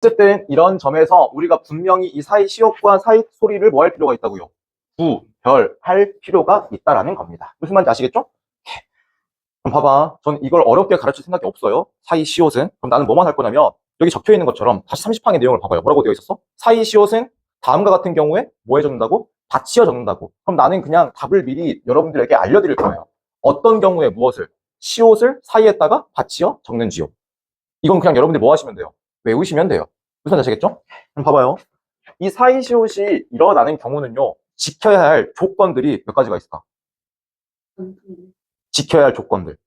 어쨌든 이런 점에서 우리가 분명히 이 사이 시옷과 사이 소리를 뭐 할 필요가 있다고요? 구별할 필요가 있다라는 겁니다. 무슨 말인지 아시겠죠? 그럼 봐봐. 전 이걸 어렵게 가르칠 생각이 없어요. 사이 시옷은. 그럼 나는 뭐만 할 거냐면 여기 적혀 있는 것처럼 다시 30항의 내용을 봐봐요. 뭐라고 되어 있었어? 사이 시옷은 다음과 같은 경우에 뭐 해 적는다고? 받치어 적는다고. 그럼 나는 그냥 답을 미리 여러분들에게 알려드릴 거예요. 어떤 경우에 무엇을? 시옷을 사이에다가 받치어 적는지요. 이건 그냥 여러분들이 뭐 하시면 돼요? 외우시면 돼요. 무슨 말인지 아시겠죠? 그럼 봐봐요. 이 사이 시옷이 일어나는 경우는요. 지켜야 할 조건들이 몇 가지가 있을까? 지켜야 할 조건들.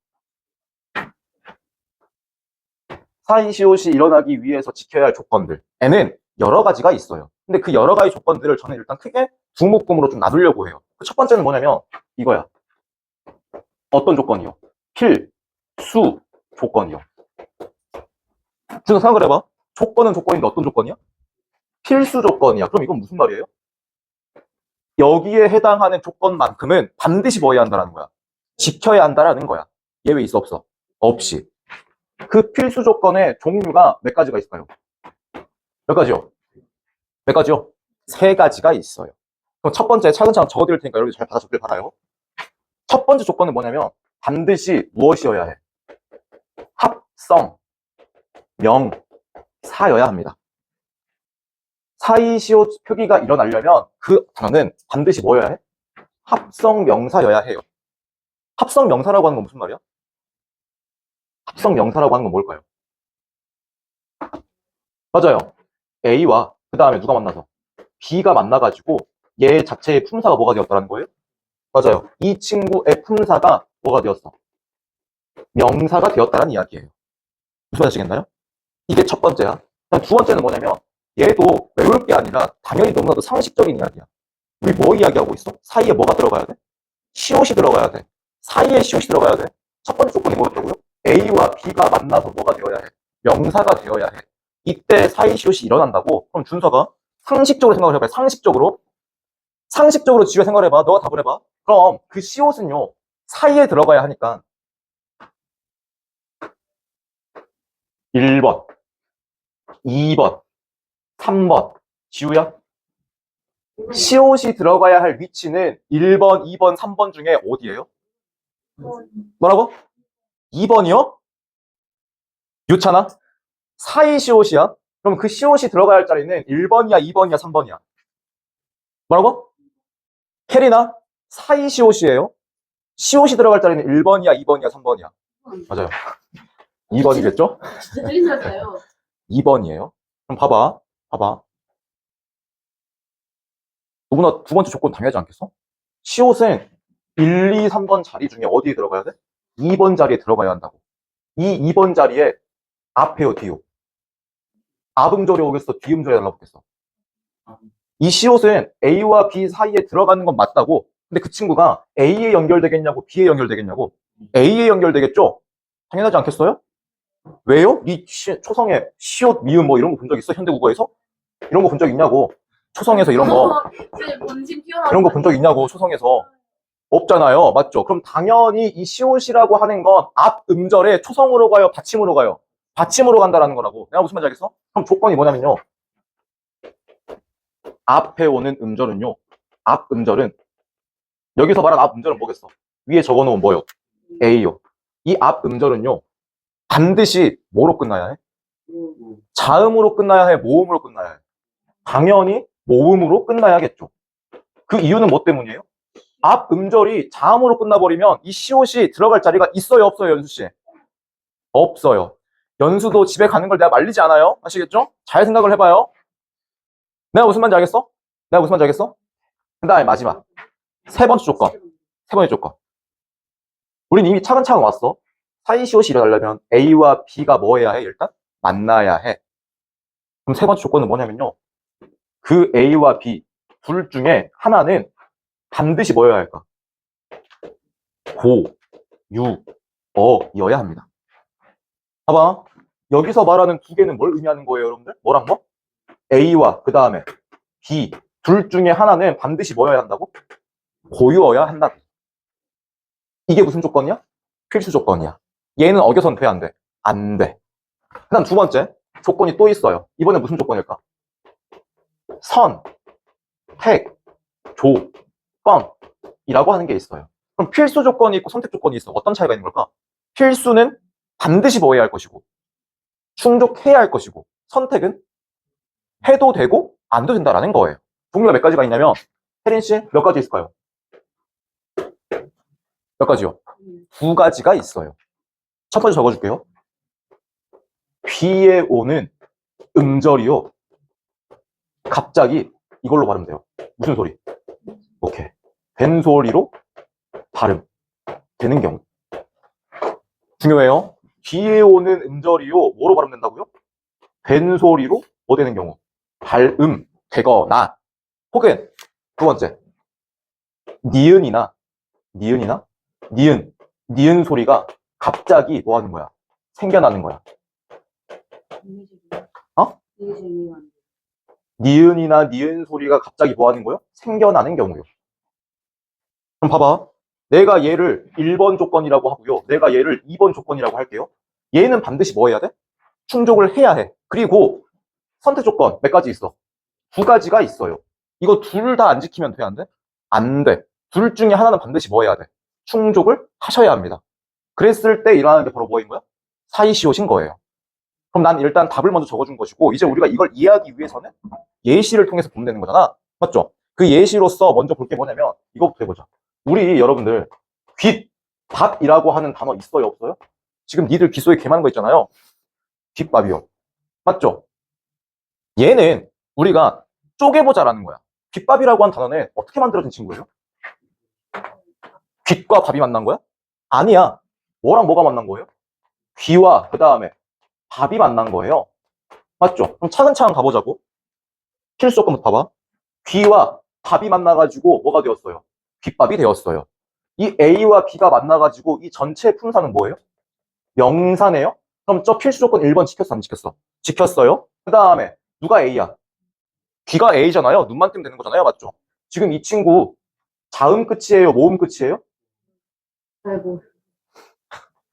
사이 시옷이 일어나기 위해서 지켜야 할 조건들에는 여러 가지가 있어요. 근데 그 여러 가지 조건들을 저는 일단 크게 두 묶음으로 좀 나누려고 해요. 그 첫 번째는 뭐냐면 이거야. 어떤 조건이요? 필수 조건이요. 지금 생각을 해봐. 조건은 조건인데 어떤 조건이야? 필수 조건이야. 그럼 이건 무슨 말이에요? 여기에 해당하는 조건만큼은 반드시 뭐 해야 한다라는 거야? 지켜야 한다라는 거야. 예외 있어 없어? 없이. 그 필수 조건의 종류가 몇 가지가 있을까요? 몇 가지요? 몇 가지요? 세 가지가 있어요. 그럼 첫 번째 차근차근 적어드릴 테니까 여러분들 잘 받아주길 바라요. 첫 번째 조건은 뭐냐면 반드시 무엇이어야 해? 합성 명사여야 합니다. 사이 시옷 표기가 일어나려면 그 단어는 반드시 뭐여야 해? 합성 명사여야 해요. 합성 명사라고 하는 건 무슨 말이야? 합성 명사라고 하는 건 뭘까요? 맞아요. A와 그 다음에 누가 만나서? B가 만나가지고 얘 자체의 품사가 뭐가 되었다는 거예요? 맞아요. 이 친구의 품사가 뭐가 되었어? 명사가 되었다는 이야기예요. 무슨 말인지 아시겠나요? 이게 첫 번째야. 두 번째는 뭐냐면 얘도 외울 게 아니라 당연히 너무나도 상식적인 이야기야. 우리 뭐 이야기하고 있어? 사이에 뭐가 들어가야 돼? 시옷이 들어가야 돼. 사이에 시옷이 들어가야 돼. 첫 번째 조건이 뭐였다고요? A와 B가 만나서 뭐가 되어야 해? 명사가 되어야 해. 이때 사이 시옷이 일어난다고? 그럼 준서가 상식적으로 생각을 해봐. 상식적으로 지우개 생각을 해봐. 너가 답을 해봐. 그럼 그 시옷은요 사이에 들어가야 하니까 1번, 2번, 3번. 지우야? 시옷이 들어가야 할 위치는 1번, 2번, 3번 중에 어디예요? 뭐라고? 2번이요? 유찬아? 사이 시옷이야? 그럼 그 시옷이 들어가야 할 자리는 1번이야, 2번이야, 3번이야? 뭐라고? 캐리나? 사이 시옷이에요? 시옷이 들어갈 자리는 1번이야, 2번이야, 3번이야? 맞아요. 2번이겠죠? 진짜 틀리셨어요. 2번이에요. 그럼 봐봐. 누구나 두 번째 조건 당연하지 않겠어? 시옷은 1, 2, 3번 자리 중에 어디에 들어가야 돼? 2번 자리에 들어가야 한다고. 이 2번 자리에 앞에요, 뒤요? 앞음절이 오겠어, 뒤음절이 달라붙겠어? 이 시옷은 A와 B 사이에 들어가는 건 맞다고. 근데 그 친구가 A에 연결되겠냐고, B에 연결되겠냐고? A에 연결되겠죠? 당연하지 않겠어요? 왜요? 이 초성에 시옷, 미음 뭐 이런 거 본 적 있어? 현대국어에서? 이런 거 본 적 있냐고? 초성에서 이런 거. 이런 거 본 적 있냐고, 초성에서. 없잖아요. 맞죠? 그럼 당연히 이 시옷이라고 하는 건 앞 음절에 초성으로 가요? 받침으로 가요? 받침으로 간다라는 거라고. 내가 무슨 말인지 알겠어? 그럼 조건이 뭐냐면요. 앞에 오는 음절은요. 앞 음절은 여기서 말한 앞 음절은 뭐겠어? 위에 적어놓은 뭐요? A요. 이 앞 음절은요. 반드시 뭐로 끝나야 해? 자음으로 끝나야 해? 모음으로 끝나야 해? 당연히 모음으로 끝나야겠죠. 그 이유는 뭐 때문이에요? 앞 음절이 자음으로 끝나버리면 이 시옷이 들어갈 자리가 있어요, 없어요, 연수씨? 없어요. 연수도 집에 가는 걸 내가 말리지 않아요. 아시겠죠? 잘 생각을 해봐요. 내가 무슨 말인지 알겠어? 그 다음에 마지막. 세 번째 조건. 우린 이미 차근차근 왔어. 사이 시옷이 일어나려면 A와 B가 뭐 해야 해? 일단 만나야 해. 그럼 세 번째 조건은 뭐냐면요. 그 A와 B 둘 중에 하나는 반드시 뭐여야 할까? 고, 유, 어여야 합니다. 봐봐. 여기서 말하는 두 개는 뭘 의미하는 거예요, 여러분들? 뭐랑 뭐? A와 그 다음에 B 둘 중에 하나는 반드시 뭐여야 한다고? 고유어야 한다. 이게 무슨 조건이야? 필수 조건이야. 얘는 어겨선 돼, 안 돼? 안 돼. 그 다음 두 번째. 조건이 또 있어요. 이번에 무슨 조건일까? 선, 택, 조, 건이라고 하는 게 있어요. 그럼 필수 조건이 있고 선택 조건이 있어. 어떤 차이가 있는 걸까? 필수는 반드시 뭐 해야 할 것이고, 충족해야 할 것이고, 선택은 해도 되고 안 해도 된다라는 거예요. 종류가 몇 가지가 있냐면, 혜린 씨 몇 가지 있을까요? 몇 가지요? 두 가지가 있어요. 첫 번째 적어줄게요. 귀에 오는 음절이요. 갑자기 이걸로 발음 돼요. 무슨 소리? 오케이. 된 소리로 발음 되는 경우. 중요해요. 귀에 오는 음절이요. 뭐로 발음된다고요? 된 소리로 뭐 되는 경우? 발음 되거나, 혹은 두 번째, 니은이나 니은 소리가 갑자기 뭐 하는 거야? 생겨나는 거야. 어? 니은이나 니은 소리가 갑자기 뭐 하는 거요? 생겨나는 경우요. 그럼 봐봐. 내가 얘를 1번 조건이라고 하고요. 내가 얘를 2번 조건이라고 할게요. 얘는 반드시 뭐 해야 돼? 충족을 해야 해. 그리고 선택 조건 몇 가지 있어? 두 가지가 있어요. 이거 둘 다 안 지키면 돼, 안 돼? 안 돼. 둘 중에 하나는 반드시 뭐 해야 돼? 충족을 하셔야 합니다. 그랬을 때 일어나는 게 바로 뭐인 거야? 사이시옷인 거예요. 그럼 난 일단 답을 먼저 적어준 것이고, 이제 우리가 이걸 이해하기 위해서는 예시를 통해서 보면 되는 거잖아. 맞죠? 그 예시로서 먼저 볼 게 뭐냐면 이거부터 해보자. 우리 여러분들 귓밥이라고 하는 단어 있어요, 없어요? 지금 니들 귀 속에 개 많은 거 있잖아요. 귓밥이요. 맞죠? 얘는 우리가 쪼개보자라는 거야. 귓밥이라고 하는 단어는 어떻게 만들어진 친구예요? 귓과 밥이 만난 거야? 아니야. 뭐랑 뭐가 만난 거예요? 귀와 그 다음에 밥이 만난 거예요. 맞죠? 그럼 차근차근 가보자고. 필수 조건부터 봐봐. 귀와 밥이 만나가지고 뭐가 되었어요? 귓밥이 되었어요. 이 A와 B가 만나가지고 이 전체 품사는 뭐예요? 명사네요? 그럼 저 필수 조건 1번 지켰어, 안 지켰어? 지켰어요. 그 다음에 누가 A야? 귀가 A잖아요. 눈만 뜨면 되는 거잖아요. 맞죠? 지금 이 친구 자음 끝이에요? 모음 끝이에요? 아이고.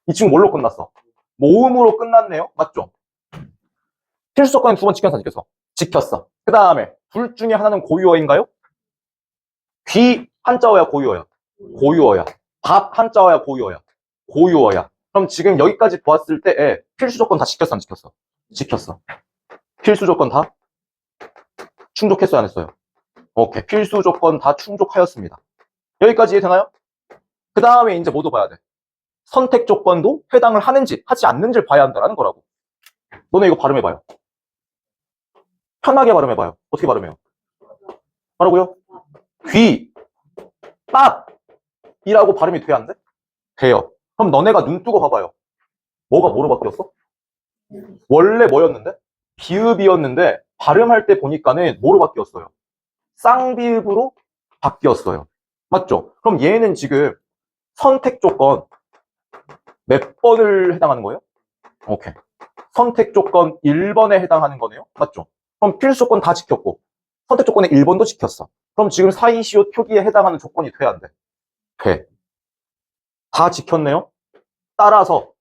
이 친구 뭘로 끝났어? 모음으로 끝났네요. 맞죠? 필수 조건 2번 지켰어, 안 지켰어? 지켰어. 그 다음에 둘 중에 하나는 고유어인가요? 귀 한자어야, 고유어야? 고유어야. 밥 한자어야, 고유어야? 고유어야. 그럼 지금 여기까지 보았을 때 필수 조건 다 지켰어, 안 지켰어? 지켰어. 필수 조건 다 충족했어요, 안 했어요? 오케이. 필수 조건 다 충족하였습니다. 여기까지 이해되나요? 그 다음에 이제 뭐도 봐야 돼? 선택 조건도 해당을 하는지 하지 않는지를 봐야 한다는 거라고. 너네 이거 발음해봐요. 편하게 발음해봐요. 어떻게 발음해요? 뭐라고요? 귀, 빡이라고 발음이 돼야 안 돼? 돼요. 그럼 너네가 눈 뜨고 봐봐요. 뭐가 뭐로 바뀌었어? 원래 뭐였는데? 비읍이었는데 발음할 때 보니까는 뭐로 바뀌었어요? 쌍비읍으로 바뀌었어요. 맞죠? 그럼 얘는 지금 선택 조건 몇 번을 해당하는 거예요? 오케이. 선택 조건 1번에 해당하는 거네요. 맞죠? 그럼 필수 조건 다 지켰고 선택 조건의 1번도 지켰어. 그럼 지금 사이시옷 표기에 해당하는 조건이 돼야 안 돼? 돼. 다 지켰네요. 따라서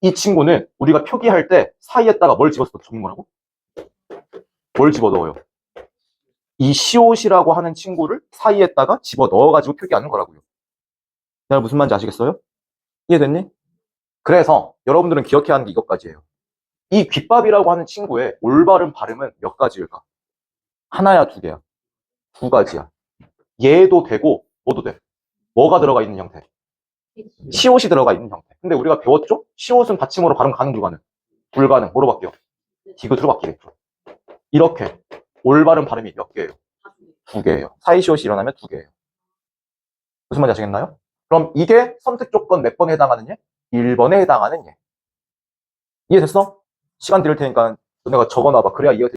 이 친구는 우리가 표기할 때 사이에다가 뭘 집어서 적는 거라고? 뭘 집어넣어요? 이 시옷이라고 하는 친구를 사이에다가 집어넣어가지고 표기하는 거라고요. 내가 무슨 말인지 아시겠어요? 이해됐니? 그래서 여러분들은 기억해야 하는 게 이것까지예요. 이 귓밥이라고 하는 친구의 올바른 발음은 몇 가지일까? 하나야, 두 개야? 두 가지야. 얘도 되고 뭐도 돼. 뭐가 들어가 있는 형태? 시옷이 들어가 있는 형태. 근데 우리가 배웠죠? 시옷은 받침으로 발음 가능, 불가능? 불가능. 뭐로 바뀌어? 디귿으로 바뀌겠죠. 이렇게 올바른 발음이 몇 개예요? 두 개예요. 사이시옷이 일어나면 두 개예요. 무슨 말인지 아시겠나요? 그럼 이게 선택 조건 몇 번에 해당하는 예? 1번에 해당하는 예. 이해됐어? 시간 드릴 테니까 내가 적어놔봐. 그래야 이해가 돼.